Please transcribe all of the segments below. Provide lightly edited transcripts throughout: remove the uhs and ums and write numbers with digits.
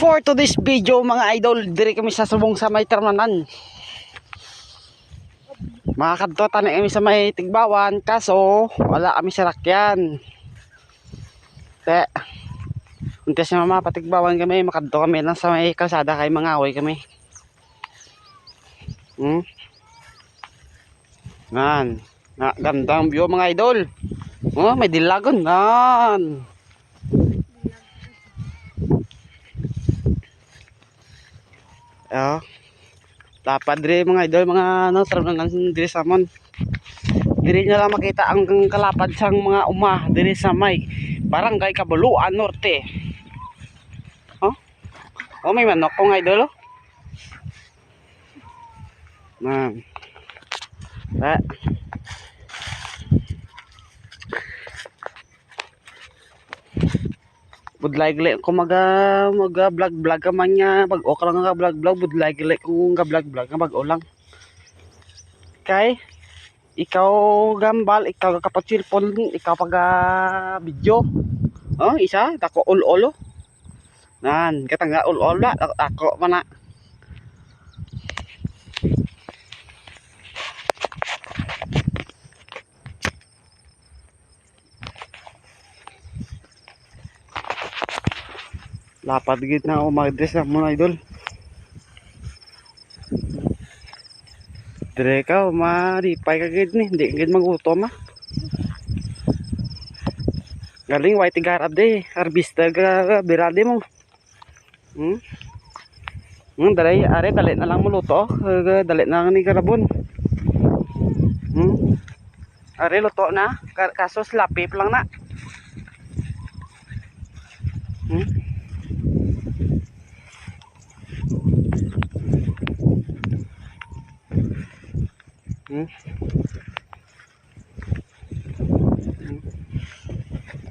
For today's video mga idol, diri kami sa subong sa may termanan. Makakadto tani kami sa may Tigbawan, kaso wala kami sa rakyan. Te, untes na mama patigbawan kami, makadto kami lang sa may kalsada kay mga away kami. Nan, gandang view mga idol. Oh, may dilagon nan. Oh, lapad diri mga idol, mga termanan diri sa mon. Diri nyo lang makita ang kalapad sang mga uma diri sa may Barangay Cabuluan Norte. Oh, oh may manok ko mga idol. Oh. Nah. Budlay gali ko mag-vlog ka man nya, pag okra nga vlog budlay gali ko nga vlog nga mag-ulang. Kay ikaw gambal, ikaw kapatsilpon, ikaw pag video. Oh, isa tako ul-ulo. Nan, katanga ul-ulo ako man na. Lapad gid na ako mag-dress na mga idol. Dire ka maripay ka gid ni, hindi gid magutom ah. Galing white garab de, harvester ga birade mo. Dali are dali na lang muluto, dali na ni garabon. Are luto na, kaso slapip lang na.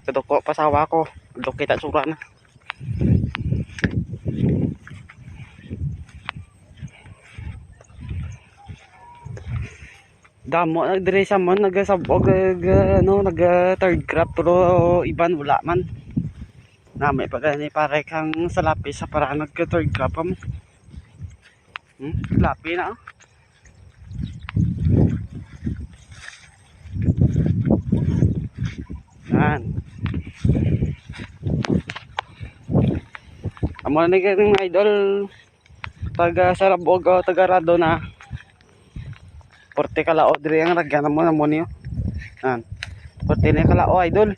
Kedoko pasawa ko, dok kita sura na. Damo dire sa mon nagasabog no nag third crop pero iban wala man. Na may pagani pare kang salapi sa para nag third crop mo. Lapi na. Yan. Amo na ng idol taga Sarabog o taga Rado na. Porte kalao diri ang ragyan mo na mo niyo. Yan. Porte ni kalao idol.